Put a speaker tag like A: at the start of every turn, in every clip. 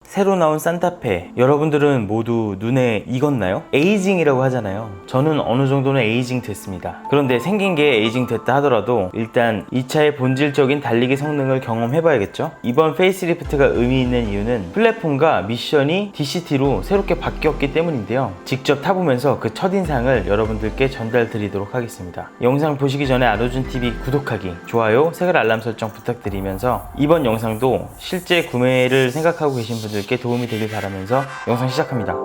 A: 새로 나온 산타페, 여러분들은 모두 눈에 익었나요? 에이징이라고 하잖아요. 저는 어느 정도는 에이징 됐습니다. 그런데 생긴 게 에이징 됐다 하더라도 일단 이 차의 본질적인 달리기 성능을 경험해봐야겠죠? 이번 페이스리프트가 의미 있는 이유는 플랫폼과 미션이 DCT로 새롭게 바뀌었기 때문인데요. 직접 타보면서 그 첫인상을 여러분들께 전달 드리도록 하겠습니다. 영상 보시기 전에 안호준TV 구독하기, 좋아요, 색깔 알람 설정 부탁드리면서 이번 영상도 실제 구매를 생각하고 계신 분들께 도움이 되길 바라면서 영상 시작합니다.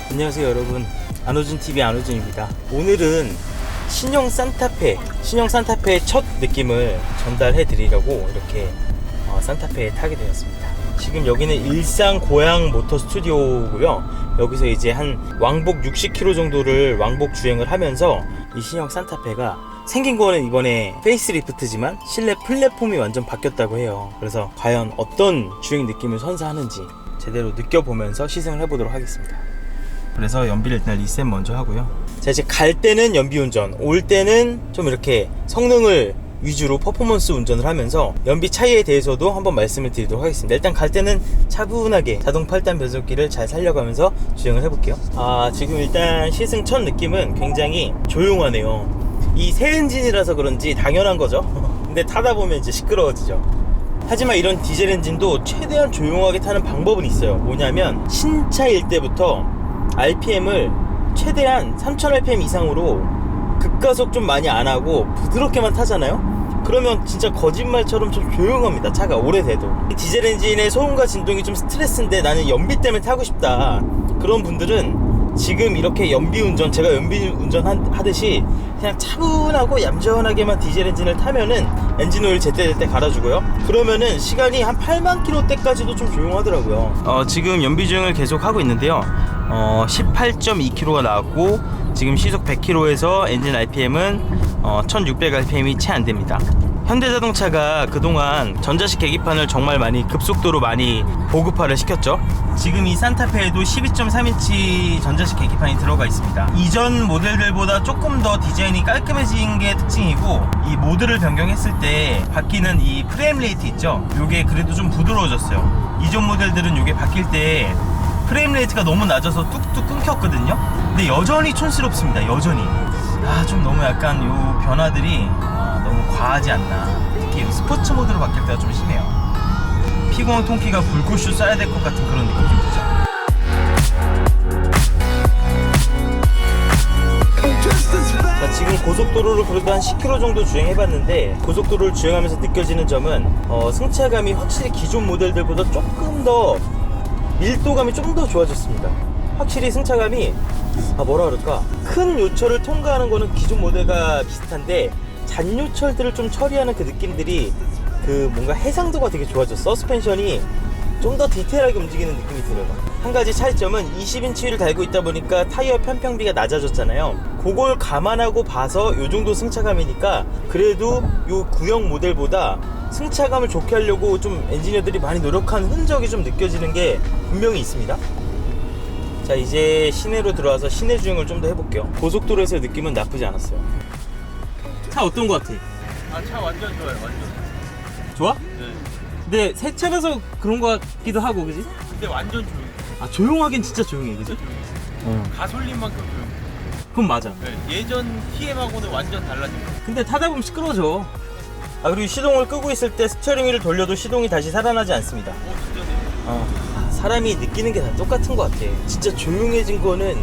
A: 안녕하세요 여러분, 안호준TV 안호준입니다. 오늘은 신형 산타페의 첫 느낌을 전달해 드리려고 이렇게 산타페에 타게 되었습니다. 지금 여기는 일산 고양 모터 스튜디오고요. 여기서 이제 한 왕복 60km 정도를 왕복 주행을 하면서 이 신형 산타페가 생긴 거는 이번에 페이스리프트지만 실내 플랫폼이 완전 바뀌었다고 해요. 그래서 과연 어떤 주행 느낌을 선사하는지 제대로 느껴보면서 시승을 해보도록 하겠습니다. 그래서 연비를 일단 리셋 먼저 하고요. 자, 이제 갈 때는 연비 운전, 올 때는 좀 이렇게 성능을 위주로 퍼포먼스 운전을 하면서 연비 차이에 대해서도 한번 말씀을 드리도록 하겠습니다. 일단 갈 때는 차분하게 자동 8단 변속기를 잘 살려가면서 주행을 해볼게요. 지금 일단 시승 첫 느낌은 굉장히 조용하네요. 이 새 엔진이라서 그런지 당연한 거죠. 근데 타다 보면 이제 시끄러워지죠. 하지만 이런 디젤 엔진도 최대한 조용하게 타는 방법은 있어요. 뭐냐면 신차일 때부터 RPM을 최대한 3000rpm 이상으로 급가속 좀 많이 안 하고 부드럽게만 타잖아요? 그러면 진짜 거짓말처럼 좀 조용합니다. 차가 오래돼도. 디젤 엔진의 소음과 진동이 좀 스트레스인데 나는 연비 때문에 타고 싶다, 그런 분들은 지금 이렇게 연비 운전, 제가 연비 운전 하듯이 그냥 차분하고 얌전하게만 디젤 엔진을 타면은 엔진 오일 제때제때 갈아주고요. 그러면은 시간이 한 8만 km대까지도 좀 조용하더라고요. 지금 연비 주행을 계속 하고 있는데요. 18.2km가 나왔고 지금 시속 100km에서 엔진 RPM은 1600rpm이 채 안됩니다. 현대자동차가 그동안 전자식 계기판을 정말 많이 급속도로 많이 보급화를 시켰죠. 지금 이 산타페에도 12.3인치 전자식 계기판이 들어가 있습니다. 이전 모델들보다 조금 더 디자인이 깔끔해진 게 특징이고, 이 모드를 변경했을 때 바뀌는 이 프레임 레이트 있죠, 요게 그래도 좀 부드러워졌어요. 이전 모델들은 요게 바뀔 때 프레임 레이트가 너무 낮아서 뚝뚝 끊겼거든요. 근데 여전히 촌스럽습니다. 여전히 좀 너무 약간 요 변화들이 너무 과하지 않나. 특히 스포츠 모드로 바뀔 때가 좀 심해요. 피공 통키가 불꽃슈 쏴야 될 것 같은 그런 느낌이 좀 들죠. 자, 지금 고속도로를 그래도 한 10km 정도 주행해봤는데, 고속도로를 주행하면서 느껴지는 점은 승차감이 확실히 기존 모델들보다 조금 더 밀도감이 좀 더 좋아졌습니다. 확실히 승차감이 뭐라 그럴까, 큰 요철을 통과하는 거는 기존 모델과 비슷한데 잔요철들을 좀 처리하는 그 느낌들이, 그 뭔가 해상도가 되게 좋아졌어. 서스펜션이 좀 더 디테일하게 움직이는 느낌이 들어요. 한 가지 차이점은 20인치 휠을 달고 있다 보니까 타이어 편평비가 낮아졌잖아요. 그걸 감안하고 봐서 요 정도 승차감이니까 그래도 요 구형 모델보다 승차감을 좋게 하려고 좀 엔지니어들이 많이 노력한 흔적이 좀 느껴지는 게 분명히 있습니다. 자, 이제 시내로 들어와서 시내 주행을 좀 더 해볼게요. 고속도로에서의 느낌은 나쁘지 않았어요. 차 어떤 거 같아?
B: 차 완전 좋아요, 완전.
A: 좋아?
B: 네.
A: 근데 새 차라서 그런 거 같기도 하고, 그지?
B: 근데 완전 조용해.
A: 조용하긴 진짜 조용해, 그지?
B: 가솔린만큼 조용해.
A: 그건 맞아.
B: 네, 예전 TM하고는 완전 달라진 거.
A: 근데 타다 보면 시끄러워져. 그리고 시동을 끄고 있을 때 스티어링 휠을 돌려도 시동이 다시 살아나지 않습니다.
B: 진짜 네.
A: 사람이 느끼는 게 다 똑같은 것 같아. 진짜 조용해진 거는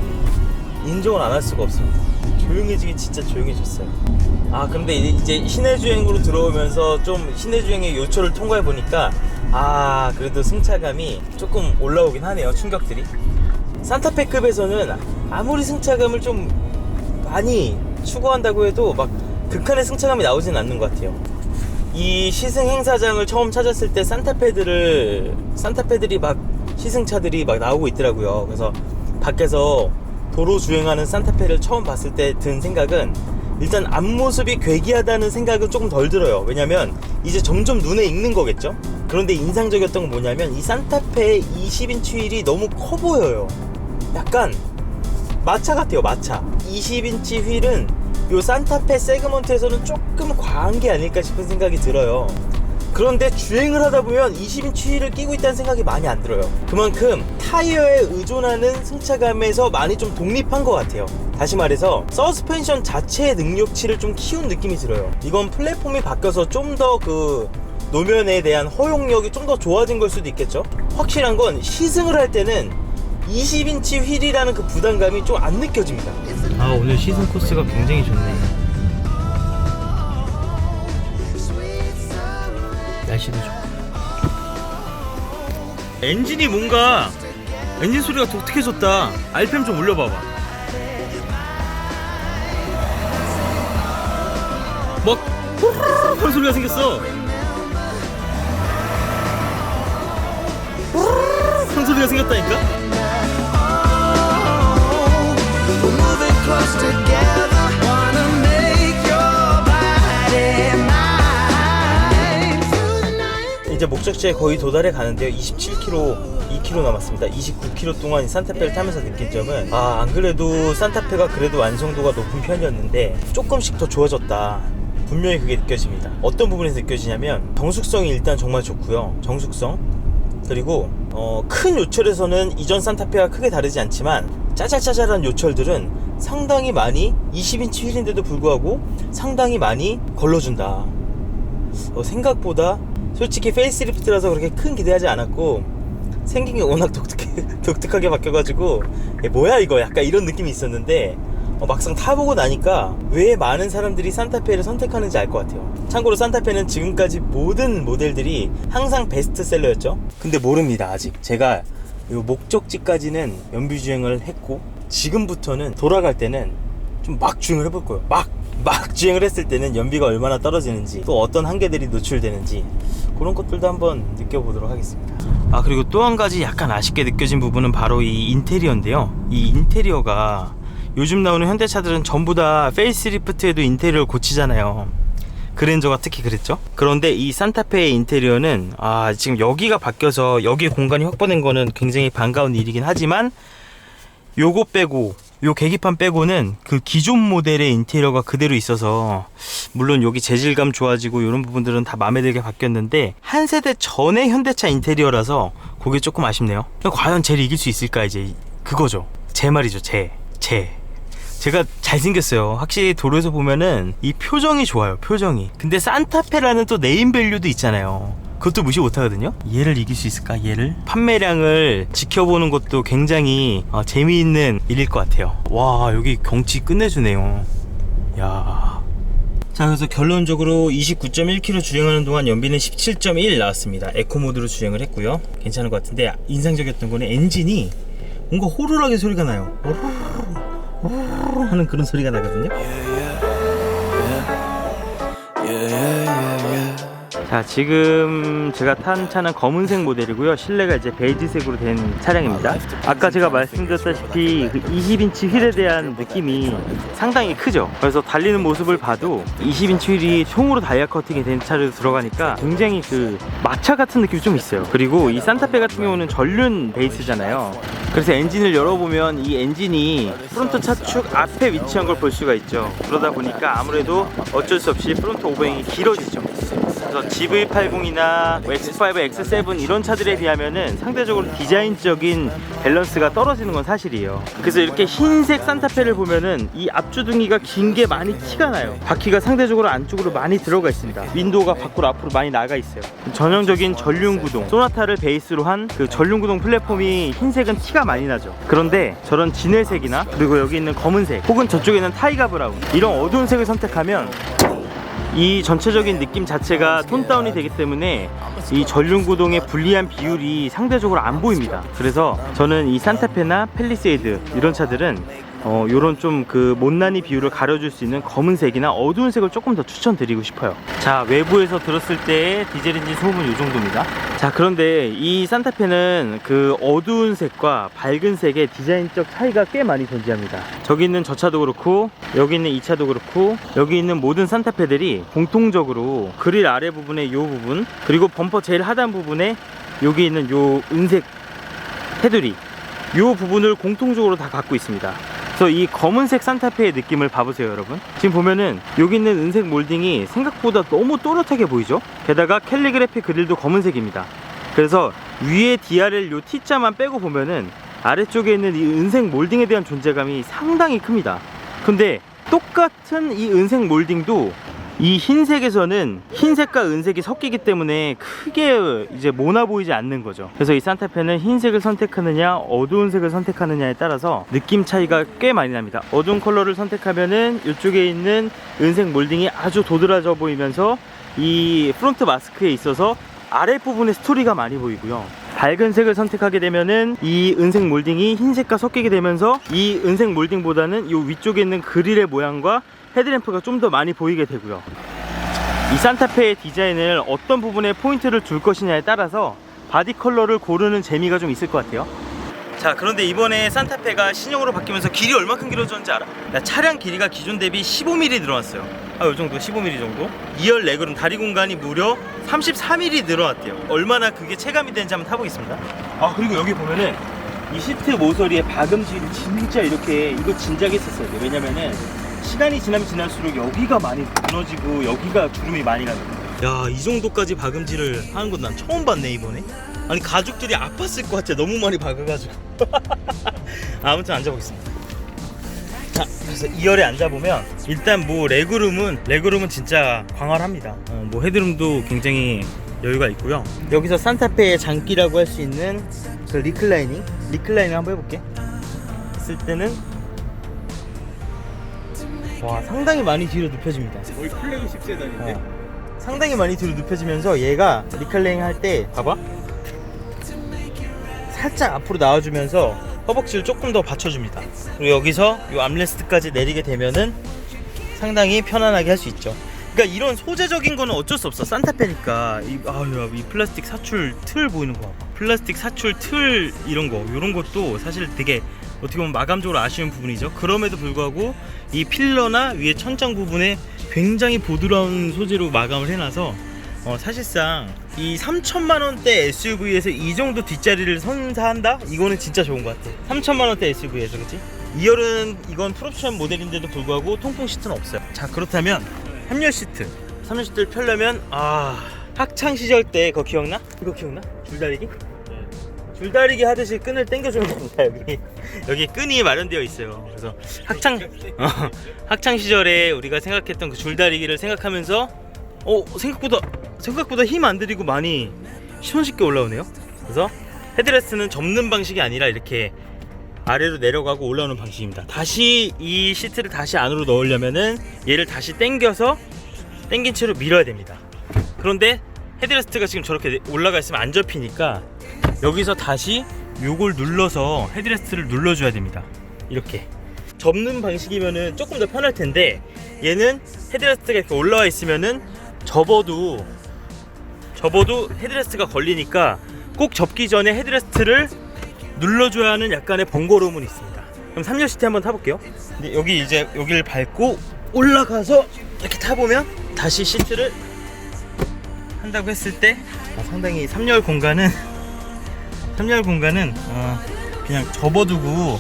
A: 인정을 안 할 수가 없습니다. 조용해지긴 진짜 조용해졌어요. 그런데 이제 시내 주행으로 들어오면서 좀 시내 주행의 요철을 통과해 보니까 그래도 승차감이 조금 올라오긴 하네요. 충격들이. 산타페급에서는 아무리 승차감을 좀 많이 추구한다고 해도 막 극한의 승차감이 나오진 않는 것 같아요. 이 시승 행사장을 처음 찾았을 때 산타페들이 막 시승차들이 막 나오고 있더라고요. 그래서 밖에서 도로 주행하는 산타페를 처음 봤을 때 든 생각은 일단 앞모습이 괴기하다는 생각은 조금 덜 들어요. 왜냐면 이제 점점 눈에 익는 거겠죠. 그런데 인상적이었던 건 뭐냐면 이 산타페의 20인치 휠이 너무 커 보여요. 약간 마차 같아요. 마차. 20인치 휠은 요 산타페 세그먼트에서는 조금 과한 게 아닐까 싶은 생각이 들어요. 그런데 주행을 하다 보면 20인치 휠을 끼고 있다는 생각이 많이 안 들어요. 그만큼 타이어에 의존하는 승차감에서 많이 좀 독립한 것 같아요. 다시 말해서 서스펜션 자체의 능력치를 좀 키운 느낌이 들어요. 이건 플랫폼이 바뀌어서 좀 더 그 노면에 대한 허용력이 좀 더 좋아진 걸 수도 있겠죠. 확실한 건 시승을 할 때는 20인치 휠이라는 그 부담감이 좀 안 느껴집니다. 아, 오늘 시승 코스가 굉장히 좋네. 날씨도 좋고. 엔진이 뭔가 엔진 소리가 독특해졌다. RPM 좀 올려봐봐. 막 후루룩 그런 소리가 생겼어. 후루룩 그런 소리가 생겼다니까. 이제 목적지에 거의 도달해 가는데요. 27km, 2km 남았습니다. 29km 동안 산타페를 타면서 느낀 점은 안 그래도 산타페가 그래도 완성도가 높은 편이었는데 조금씩 더 좋아졌다. 분명히 그게 느껴집니다. 어떤 부분에서 느껴지냐면 정숙성이 일단 정말 좋고요. 정숙성. 그리고 큰 요철에서는 이전 산타페와 크게 다르지 않지만 짜잘짜잘한 요철들은 상당히 많이 20인치 휠인데도 불구하고 상당히 많이 걸러준다. 생각보다 솔직히 페이스리프트라서 그렇게 큰 기대하지 않았고 생긴 게 워낙 독특하게 바뀌어가지고 뭐야 이거 약간 이런 느낌이 있었는데 막상 타보고 나니까 왜 많은 사람들이 산타페를 선택하는지 알 것 같아요. 참고로 산타페는 지금까지 모든 모델들이 항상 베스트셀러였죠. 근데 모릅니다. 아직 제가 이 목적지까지는 연비주행을 했고 지금부터는 돌아갈 때는 좀 막 주행을 해볼 거예요. 막 주행을 했을 때는 연비가 얼마나 떨어지는지 또 어떤 한계들이 노출되는지 그런 것들도 한번 느껴보도록 하겠습니다. 그리고 또 한 가지 약간 아쉽게 느껴진 부분은 바로 이 인테리어인데요. 이 인테리어가 요즘 나오는 현대차들은 전부 다 페이스리프트에도 인테리어를 고치잖아요. 그랜저가 특히 그랬죠. 그런데 이 산타페의 인테리어는 지금 여기가 바뀌어서 여기에 공간이 확보된 거는 굉장히 반가운 일이긴 하지만 요거 빼고 요 계기판 빼고는 그 기존 모델의 인테리어가 그대로 있어서 물론 여기 재질감 좋아지고 이런 부분들은 다 마음에 들게 바뀌었는데 한 세대 전의 현대차 인테리어라서 그게 조금 아쉽네요. 과연 쟤를 이길 수 있을까 이제 그거죠. 제 말이죠. 제가 잘생겼어요. 확실히 도로에서 보면은 이 표정이 좋아요. 표정이. 근데 산타페라는 또 네임밸류도 있잖아요. 그것도 무시 못하거든요. 얘를 이길 수 있을까? 얘를? 판매량을 지켜보는 것도 굉장히 재미있는 일일 것 같아요. 와, 여기 경치 끝내주네요. 야. 자, 그래서 결론적으로 29.1km 주행하는 동안 연비는 17.1 나왔습니다. 에코 모드로 주행을 했고요. 괜찮은 것 같은데 인상적이었던 거는 엔진이 뭔가 호루라기 소리가 나요. 호루루 하는 그런 소리가 나거든요. 자, 지금 제가 탄 차는 검은색 모델이고요. 실내가 이제 베이지색으로 된 차량입니다. 아까 제가 말씀드렸다시피 그 20인치 휠에 대한 느낌이 상당히 크죠. 그래서 달리는 모습을 봐도 20인치 휠이 총으로 다이아 커팅이 된 차로 들어가니까 굉장히 그 마차 같은 느낌이 좀 있어요. 그리고 이 산타페 같은 경우는 전륜 베이스잖아요. 그래서 엔진을 열어보면 이 엔진이 프론트 차축 앞에 위치한 걸 볼 수가 있죠. 그러다 보니까 아무래도 어쩔 수 없이 프론트 오버행이 길어지죠. 그래서 GV80이나 X5, X7 이런 차들에 비하면은 상대적으로 디자인적인 밸런스가 떨어지는 건 사실이에요. 그래서 이렇게 흰색 산타페를 보면은 이 앞주둥이가 긴 게 많이 티가 나요. 바퀴가 상대적으로 안쪽으로 많이 들어가 있습니다. 윈도우가 밖으로 앞으로 많이 나가 있어요. 전형적인 전륜구동, 소나타를 베이스로 한 그 전륜구동 플랫폼이 흰색은 티가 많이 나죠. 그런데 저런 진회색이나 그리고 여기 있는 검은색 혹은 저쪽에는 타이거 브라운 이런 어두운 색을 선택하면 이 전체적인 느낌 자체가 톤 다운이 되기 때문에 이 전륜구동의 불리한 비율이 상대적으로 안 보입니다. 그래서 저는 이 산타페나 팰리세이드 이런 차들은 요런 좀 그 못난이 비율을 가려줄 수 있는 검은색이나 어두운 색을 조금 더 추천드리고 싶어요. 자, 외부에서 들었을 때의 디젤 엔진 소음은 이 정도입니다. 자, 그런데 이 산타페는 그 어두운 색과 밝은 색의 디자인적 차이가 꽤 많이 존재합니다. 저기 있는 저 차도 그렇고 여기 있는 이 차도 그렇고 여기 있는 모든 산타페들이 공통적으로 그릴 아래 부분의 요 부분, 그리고 범퍼 제일 하단 부분에 여기 있는 요 은색 테두리, 요 부분을 공통적으로 다 갖고 있습니다. 그래서 이 검은색 산타페의 느낌을 봐보세요, 여러분. 지금 보면은 여기 있는 은색 몰딩이 생각보다 너무 또렷하게 보이죠? 게다가 캘리그래피 그릴도 검은색입니다. 그래서 위에 DRL 요 T자만 빼고 보면은 아래쪽에 있는 이 은색 몰딩에 대한 존재감이 상당히 큽니다. 근데 똑같은 이 은색 몰딩도 이 흰색에서는 흰색과 은색이 섞이기 때문에 크게 이제 모나 보이지 않는 거죠. 그래서 이 산타페는 흰색을 선택하느냐 어두운 색을 선택하느냐에 따라서 느낌 차이가 꽤 많이 납니다. 어두운 컬러를 선택하면은 이쪽에 있는 은색 몰딩이 아주 도드라져 보이면서 이 프론트 마스크에 있어서 아랫부분에 스토리가 많이 보이고요. 밝은 색을 선택하게 되면은 이 은색 몰딩이 흰색과 섞이게 되면서 이 은색 몰딩보다는 이 위쪽에 있는 그릴의 모양과 헤드램프가 좀 더 많이 보이게 되고요. 이 산타페의 디자인을 어떤 부분에 포인트를 줄 것이냐에 따라서 바디 컬러를 고르는 재미가 좀 있을 것 같아요. 자, 그런데 이번에 산타페가 신형으로 바뀌면서 길이 얼마큼 길어졌는지 알아? 차량 길이가 기존 대비 15mm 늘어났어요. 요 정도, 15mm 정도. 2열 레그룸 다리 공간이 무려 33mm 늘어났대요. 얼마나 그게 체감이 되는지 한번 타보겠습니다. 그리고 여기 보면은 이 시트 모서리에 박음질이 진짜 이렇게, 이거 진작에 했었어야 돼요. 왜냐면은 시간이 지나면 지날수록 여기가 많이 무너지고 여기가 주름이 많이 나거든요. 야, 이 정도까지 박음질을 하는 건 난 처음 봤네, 이번에. 아니, 가족들이 아팠을 것 같아, 너무 많이 박아가지고. 아무튼 앉아보겠습니다. 자, 그래서 2열에 앉아보면 일단 뭐 레그룸은 진짜 광활합니다. 뭐 헤드룸도 굉장히 여유가 있고요. 여기서 산타페의 장기라고 할 수 있는 그 리클라이닝 한번 해볼게. 했을 때는 와, 상당히 많이 뒤로 눕혀집니다.
B: 거의 플래그십 세단인데.
A: 상당히 많이 뒤로 눕혀지면서 얘가 리클라이닝 할 때 봐봐, 살짝 앞으로 나와주면서 허벅지를 조금 더 받쳐줍니다. 그리고 여기서 이 암레스트까지 내리게 되면은 상당히 편안하게 할 수 있죠. 그러니까 이런 소재적인 거는 어쩔 수 없어. 산타페니까 이 플라스틱 사출 틀 보이는 거 봐봐. 플라스틱 사출 틀 이런 것도 사실 되게 어떻게 보면 마감적으로 아쉬운 부분이죠. 그럼에도 불구하고 이 필러나 위에 천장 부분에 굉장히 부드러운 소재로 마감을 해놔서 사실상 이 3,000만원대 SUV에서 이 정도 뒷자리를 선사한다? 이거는 진짜 좋은 것 같아. 3,000만원대 SUV에서, 그치? 2열은 이건 풀옵션 모델인데도 불구하고 통풍 시트는 없어요. 자, 그렇다면 3열 시트 3열 시트를 펴려면 학창시절 때 그거 기억나? 이거 기억나? 줄다리기? 줄다리기 하듯이 끈을 당겨주면 됩니다. 여기 끈이 마련되어 있어요. 그래서 학창 시절에 우리가 생각했던 그 줄다리기를 생각하면서 생각보다 힘 안 들이고 많이 손쉽게 올라오네요. 그래서 헤드레스트는 접는 방식이 아니라 이렇게 아래로 내려가고 올라오는 방식입니다. 다시 이 시트를 다시 안으로 넣으려면은 얘를 다시 당긴 채로 밀어야 됩니다. 그런데 헤드레스트가 지금 저렇게 올라가 있으면 안 접히니까 여기서 다시 요걸 눌러서 헤드레스트를 눌러줘야 됩니다. 이렇게 접는 방식이면은 조금 더 편할 텐데, 얘는 헤드레스트가 이렇게 올라와 있으면은 접어도 헤드레스트가 걸리니까 꼭 접기 전에 헤드레스트를 눌러줘야 하는 약간의 번거로움은 있습니다. 그럼 3열 시트 한번 타볼게요. 근데 여기를 밟고 올라가서 이렇게 타보면 다시 시트를 한다고 했을 때 상당히 3열 공간은 그냥 접어두고,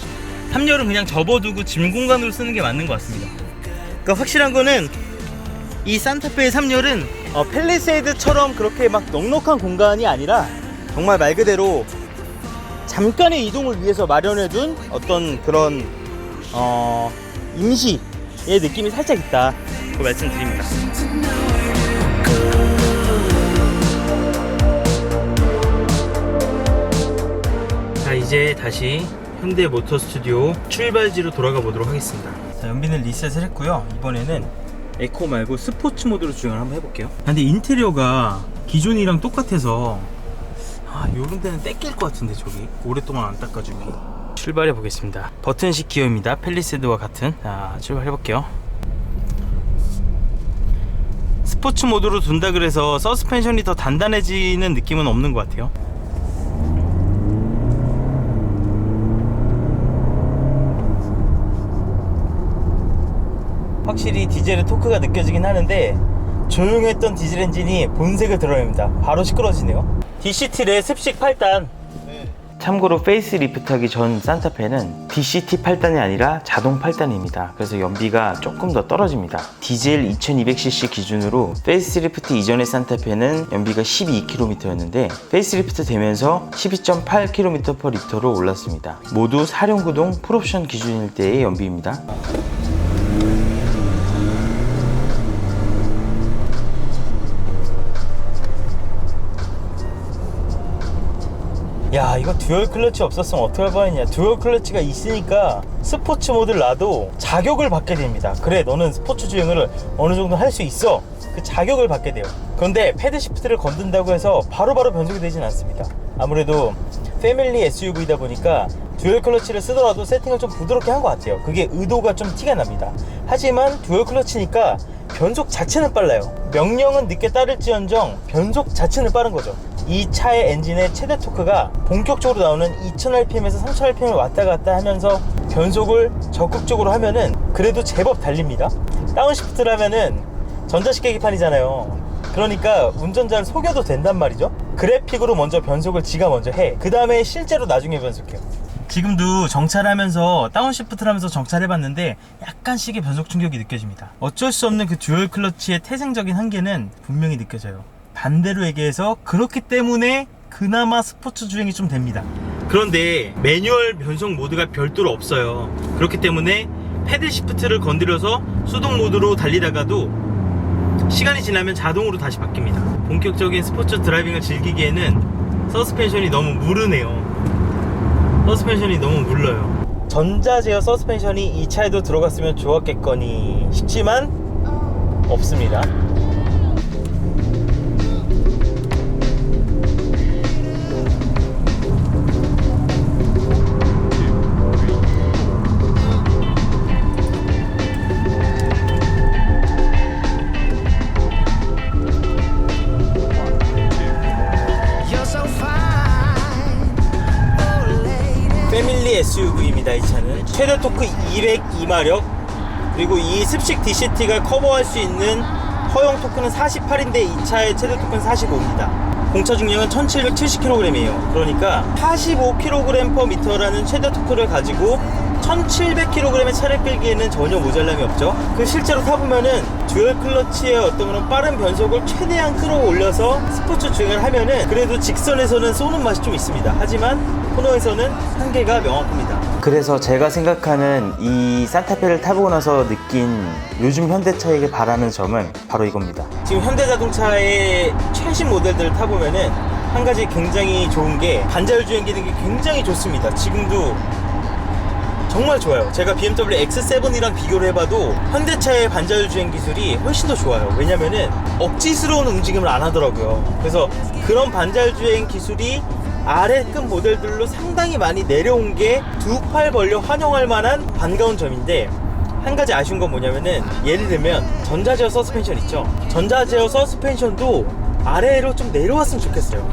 A: 3열은 그냥 접어두고 짐 공간으로 쓰는 게 맞는 것 같습니다. 그러니까 확실한 거는 이 산타페의 3열은 팰리세이드처럼 그렇게 막 넉넉한 공간이 아니라 정말 말 그대로 잠깐의 이동을 위해서 마련해둔 어떤 그런 임시의 느낌이 살짝 있다, 그 말씀드립니다. 자, 이제 다시 현대 모터 스튜디오 출발지로 돌아가 보도록 하겠습니다. 자, 연비는 리셋을 했고요. 이번에는 에코 말고 스포츠 모드로 주행을 한번 해볼게요. 근데 인테리어가 기존이랑 똑같아서 요런 데는 떼낄 것 같은데, 저기 오랫동안 안 닦아주기. 출발해 보겠습니다. 버튼식 기어입니다. 팰리세드와 같은. 자, 출발해 볼게요. 스포츠 모드로 둔다 그래서 서스펜션이 더 단단해지는 느낌은 없는 것 같아요. 확실히 디젤의 토크가 느껴지긴 하는데 조용했던 디젤 엔진이 본색을 드러냅니다. 바로 시끄러지네요. DCT 내 습식 8단. 참고로 페이스리프트하기 전 산타페는 DCT 8단이 아니라 자동 8단입니다. 그래서 연비가 조금 더 떨어집니다. 디젤 2200cc 기준으로 페이스리프트 이전의 산타페는 연비가 12km였는데 페이스리프트 되면서 12.8km/L로 올랐습니다. 모두 4륜구동 풀옵션 기준일 때의 연비입니다. 야, 이거 듀얼 클러치 없었으면 어떡할 뻔했냐. 듀얼 클러치가 있으니까 스포츠 모드를 놔도 자격을 받게 됩니다. 그래, 너는 스포츠 주행을 어느 정도 할 수 있어. 그 자격을 받게 돼요. 그런데 패드 시프트를 건든다고 해서 바로바로 변속이 되진 않습니다. 아무래도 패밀리 SUV다 보니까 듀얼 클러치를 쓰더라도 세팅을 좀 부드럽게 한 것 같아요. 그게 의도가 좀 티가 납니다. 하지만 듀얼 클러치니까 변속 자체는 빨라요. 명령은 늦게 따를지언정 변속 자체는 빠른 거죠. 이 차의 엔진의 최대 토크가 본격적으로 나오는 2000rpm에서 3000rpm을 왔다 갔다 하면서 변속을 적극적으로 하면은 그래도 제법 달립니다. 다운시프트를 하면은 전자식 계기판이잖아요. 그러니까 운전자를 속여도 된단 말이죠. 그래픽으로 먼저 변속을 지가 먼저 해. 그 다음에 실제로 나중에 변속해요. 지금도 정차하면서 다운시프트를 하면서 정차해봤는데 약간씩의 변속 충격이 느껴집니다. 어쩔 수 없는 그 듀얼 클러치의 태생적인 한계는 분명히 느껴져요. 반대로 얘기해서 그렇기 때문에 그나마 스포츠 주행이 좀 됩니다. 그런데 매뉴얼 변속 모드가 별도로 없어요. 그렇기 때문에 패드 시프트를 건드려서 수동 모드로 달리다가도 시간이 지나면 자동으로 다시 바뀝니다. 본격적인 스포츠 드라이빙을 즐기기에는 서스펜션이 너무 무르네요. 서스펜션이 너무 물러요. 전자제어 서스펜션이 이 차에도 들어갔으면 좋았겠거니 싶지만 없습니다. 패밀리 SUV입니다. 이 차는 최대 토크 202마력, 그리고 이 습식 DCT가 커버할 수 있는 허용 토크는 48인데 이 차의 최대 토크는 45입니다. 공차 중량은 1770kg이에요. 그러니까 45kg/m라는 최대 토크를 가지고 1700kg의 차를 끌기에는 전혀 모자람이 없죠. 그 실제로 타보면은 듀얼 클러치의 어떤 그런 빠른 변속을 최대한 끌어올려서 스포츠 주행을 하면은 그래도 직선에서는 쏘는 맛이 좀 있습니다. 하지만 코너에서는 한계가 명확합니다. 그래서 제가 생각하는 이 산타페를 타보고 나서 느낀 요즘 현대차에게 바라는 점은 바로 이겁니다. 지금 현대자동차의 최신 모델들을 타보면은 한 가지 굉장히 좋은 게 반자율 주행 기능이 굉장히 좋습니다. 지금도 정말 좋아요. 제가 BMW X7이랑 비교를 해봐도 현대차의 반자율 주행 기술이 훨씬 더 좋아요. 왜냐면은 억지스러운 움직임을 안 하더라고요. 그래서 그런 반자율 주행 기술이 아래급 모델들로 상당히 많이 내려온 게 두 팔 벌려 환영할 만한 반가운 점인데, 한 가지 아쉬운 건 뭐냐면은 예를 들면 전자제어 서스펜션 있죠. 전자제어 서스펜션도 아래로 좀 내려왔으면 좋겠어요.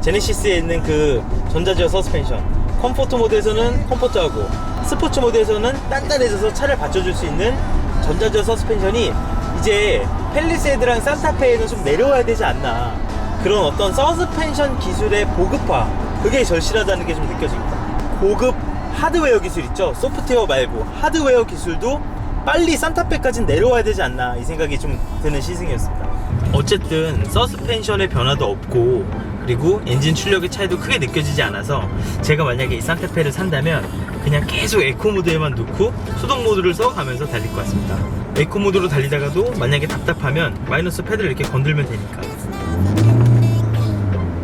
A: 제네시스에 있는 그 전자제어 서스펜션, 컴포트 모드에서는 컴포트하고 스포츠 모드에서는 단단해져서 차를 받쳐줄 수 있는 전자제어 서스펜션이 이제 팰리세이드랑 산타페에는 좀 내려와야 되지 않나. 그런 어떤 서스펜션 기술의 보급화, 그게 절실하다는 게 좀 느껴집니다. 고급 하드웨어 기술 있죠. 소프트웨어 말고 하드웨어 기술도 빨리 산타페까지 내려와야 되지 않나, 이 생각이 좀 드는 시승이었습니다. 어쨌든 서스펜션의 변화도 없고 그리고 엔진 출력의 차이도 크게 느껴지지 않아서 제가 만약에 이 산타페를 산다면 그냥 계속 에코 모드에만 놓고 수동 모드를 써가면서 달릴 것 같습니다. 에코 모드로 달리다가도 만약에 답답하면 마이너스 패드를 이렇게 건들면 되니까.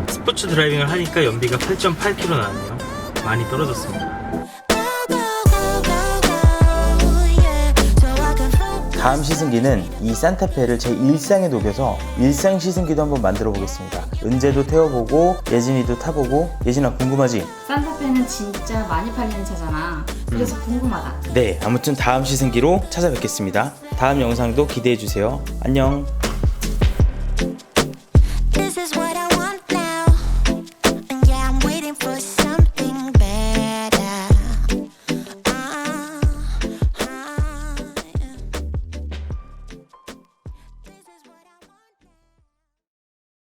A: 스포츠 드라이빙을 하니까 연비가 8.8km 나왔네요. 많이 떨어졌습니다. 다음 시승기는 이 산타페를 제 일상에 녹여서 일상 시승기도 한번 만들어 보겠습니다. 은재도 태워보고 예진이도 타보고. 예진아 궁금하지?
C: 산타페는 진짜 많이 팔리는 차잖아. 그래서 궁금하다.
A: 네, 아무튼 다음 시승기로 찾아뵙겠습니다. 다음 영상도 기대해주세요. 안녕.